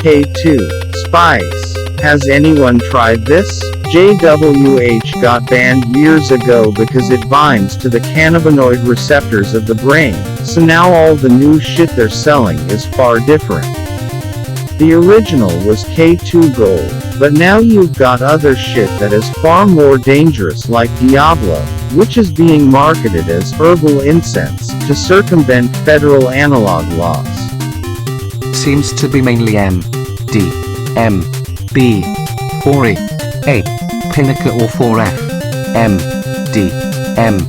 K2 Spice. Has anyone tried this? JWH got banned years ago because it binds to the cannabinoid receptors of the brain, so now all the new shit they're selling is far different. The original was K2 Gold, but now you've got other shit that is far more dangerous like Diablo, which is being marketed as herbal incense to circumvent federal analog laws. Seems to be mainly M, D, M, B, 4E, A, Pinnacle or 4F, M, D, M,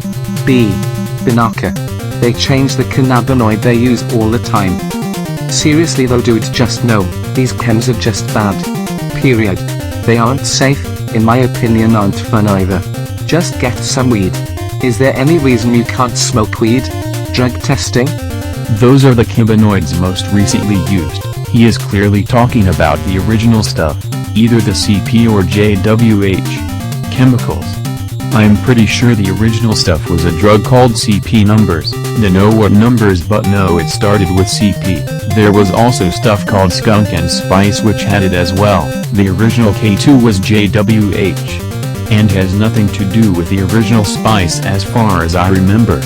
B, Binaka. They change the cannabinoid they use all the time. Seriously though dude, just know, these chems are just bad. Period. They aren't safe, in my opinion aren't fun either. Just get some weed. Is there any reason you can't smoke weed? Drug testing? Those are the cannabinoids most recently used. He is clearly talking about the original stuff, either the CP or JWH chemicals. I am pretty sure the original stuff was a drug called CP numbers. Don't know what numbers, but no, it started with CP. There was also stuff called skunk and spice which had it as well. The original K2 was JWH. And has nothing to do with the original spice as far as I remember.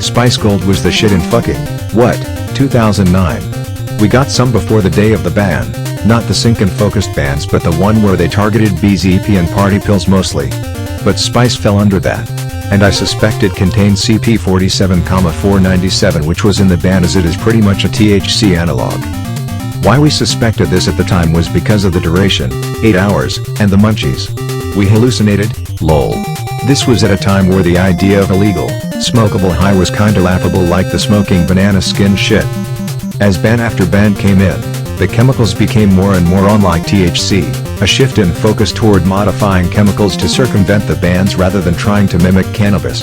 Spice Gold was the shit in fucking, what, 2009. We got some before the day of the ban, not the sync and focused bans but the one where they targeted BZP and party pills mostly. But Spice fell under that. And I suspect it contained CP 47,497 which was in the ban as it is pretty much a THC analog. Why we suspected this at the time was because of the duration, 8 hours, and the munchies. We hallucinated, lol. This was at a time where the idea of illegal, smokable high was kinda laughable like the smoking banana skin shit. As ban after ban came in, the chemicals became more and more unlike THC, a shift in focus toward modifying chemicals to circumvent the bans rather than trying to mimic cannabis.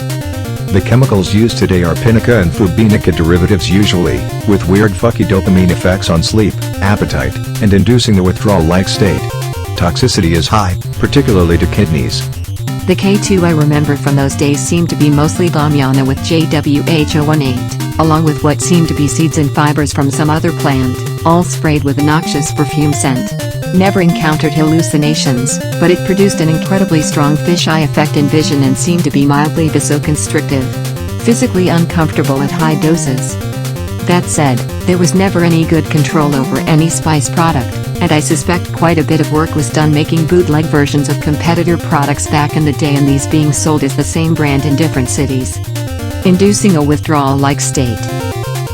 The chemicals used today are Pinnaca and Fubinica derivatives usually, with weird fucky dopamine effects on sleep, appetite, and inducing the withdrawal-like state. Toxicity is high, particularly to kidneys. The K2 I remember from those days seemed to be mostly Damiana with JWH018, along with what seemed to be seeds and fibers from some other plant, all sprayed with a noxious perfume scent. Never encountered hallucinations, but it produced an incredibly strong fisheye effect in vision and seemed to be mildly vasoconstrictive. Physically uncomfortable at high doses. That said, there was never any good control over any spice product, and I suspect quite a bit of work was done making bootleg versions of competitor products back in the day and these being sold as the same brand in different cities. Inducing a withdrawal-like state.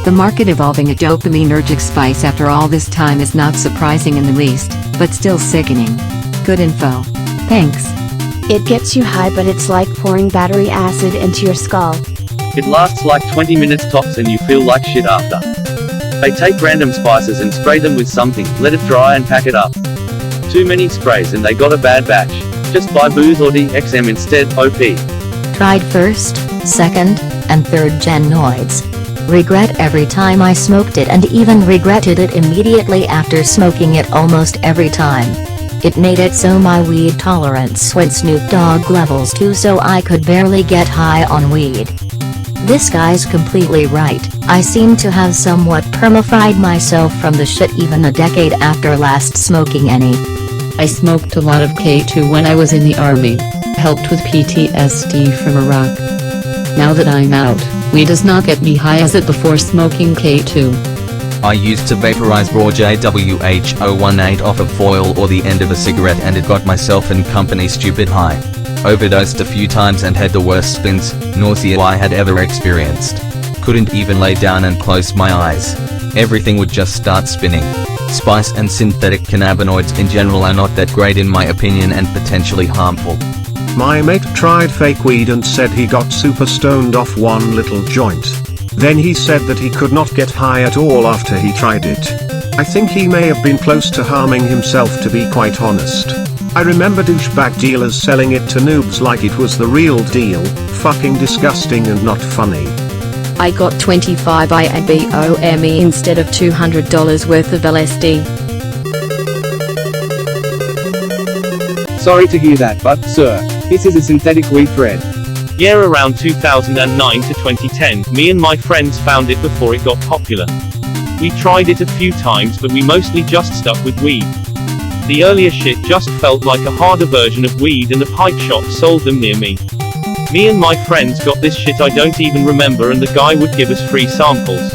The market evolving a dopaminergic spice after all this time is not surprising in the least, but still sickening. Good info. Thanks. It gets you high but it's like pouring battery acid into your skull. It lasts like 20 minutes tops and you feel like shit after. They take random spices and spray them with something, let it dry and pack it up. Too many sprays and they got a bad batch. Just buy booze or DXM instead, OP. Tried first, second, and third gen noids. Regret every time I smoked it and even regretted it immediately after smoking it almost every time. It made it so my weed tolerance went Snoop Dogg levels too, so I could barely get high on weed. This guy's completely right, I seem to have somewhat perma-fried myself from the shit even a decade after last smoking any. I smoked a lot of K2 when I was in the army, helped with PTSD from Iraq. Now that I'm out, weed does not get me high as it before smoking K2. I used to vaporize raw JWH018 off a foil or the end of a cigarette and it got myself and company stupid high. Overdosed a few times and had the worst spins, nausea I had ever experienced. Couldn't even lay down and close my eyes. Everything would just start spinning. Spice and synthetic cannabinoids in general are not that great in my opinion and potentially harmful. My mate tried fake weed and said he got super stoned off one little joint. Then he said that he could not get high at all after he tried it. I think he may have been close to harming himself, to be quite honest. I remember douchebag dealers selling it to noobs like it was the real deal. Fucking disgusting and not funny. I got 25 IABOME instead of $200 worth of LSD. Sorry to hear that, but, sir, this is a synthetic weed thread. Yeah, around 2009 to 2010, me and my friends found it before it got popular. We tried it a few times but we mostly just stuck with weed. The earlier shit just felt like a harder version of weed and a pipe shop sold them near me. Me and my friends got this shit I don't even remember and the guy would give us free samples.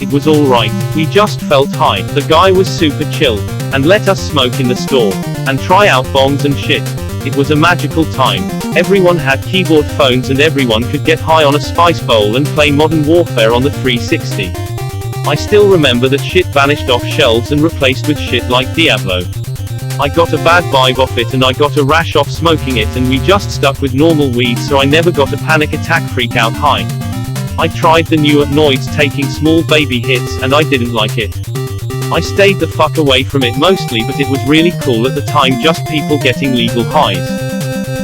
It was alright, we just felt high, the guy was super chill, and let us smoke in the store, and try out bongs and shit. It was a magical time. Everyone had keyboard phones and everyone could get high on a spice bowl and play Modern Warfare on the 360. I still remember that shit vanished off shelves and replaced with shit like Diablo. I got a bad vibe off it and I got a rash off smoking it and we just stuck with normal weed so I never got a panic attack freak out high. I tried the newer noids taking small baby hits and I didn't like it. I stayed the fuck away from it mostly but it was really cool at the time just people getting legal highs.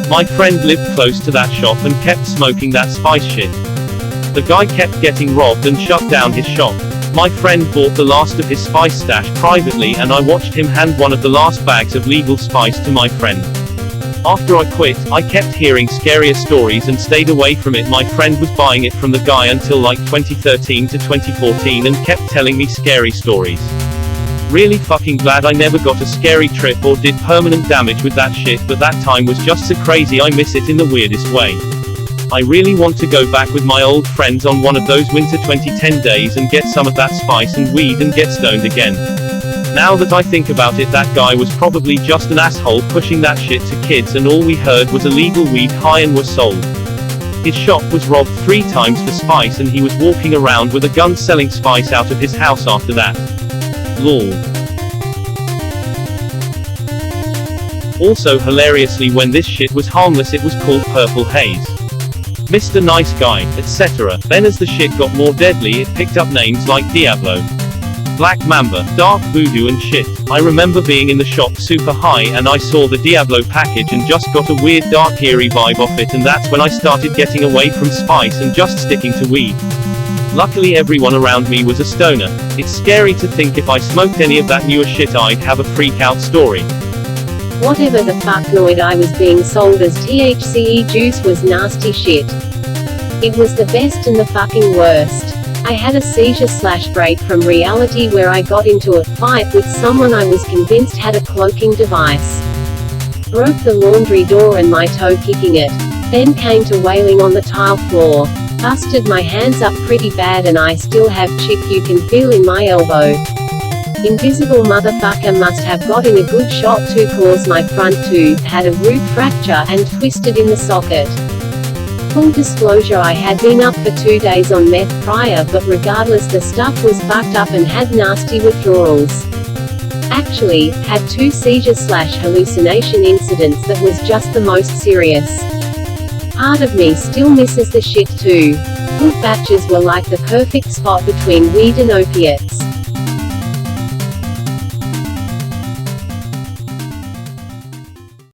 My friend lived close to that shop and kept smoking that spice shit. The guy kept getting robbed and shut down his shop. My friend bought the last of his spice stash privately and I watched him hand one of the last bags of legal spice to my friend. After I quit, I kept hearing scarier stories and stayed away from it. My friend was buying it from the guy until like 2013 to 2014 and kept telling me scary stories. Really fucking glad I never got a scary trip or did permanent damage with that shit, but that time was just so crazy I miss it in the weirdest way. I really want to go back with my old friends on one of those winter 2010 days and get some of that spice and weed and get stoned again. Now that I think about it, that guy was probably just an asshole pushing that shit to kids and all we heard was illegal weed high and was sold. His shop was robbed 3 times for spice and he was walking around with a gun selling spice out of his house after that. Lol. Also hilariously, when this shit was harmless it was called Purple Haze, Mr. Nice Guy, etc. Then as the shit got more deadly it picked up names like Diablo, Black Mamba, Dark Voodoo and shit. I remember being in the shop super high and I saw the Diablo package and just got a weird dark eerie vibe off it, and that's when I started getting away from spice and just sticking to weed. Luckily everyone around me was a stoner. It's scary to think if I smoked any of that newer shit I'd have a freak out story. Whatever the fuck noid I was being sold as THCE juice was nasty shit. It was the best and the fucking worst. I had a seizure/break from reality where I got into a fight with someone I was convinced had a cloaking device. Broke the laundry door and my toe kicking it. Then came to wailing on the tile floor. Busted my hands up pretty bad and I still have chip you can feel in my elbow. Invisible motherfucker must have gotten a good shot to cause my front tooth had a root fracture and twisted in the socket. Full disclosure, I had been up for 2 days on meth prior, but regardless the stuff was fucked up and had nasty withdrawals. Actually, had 2 seizure/hallucination incidents that was just the most serious. Part of me still misses the shit too. Good batches were like the perfect spot between weed and opiates.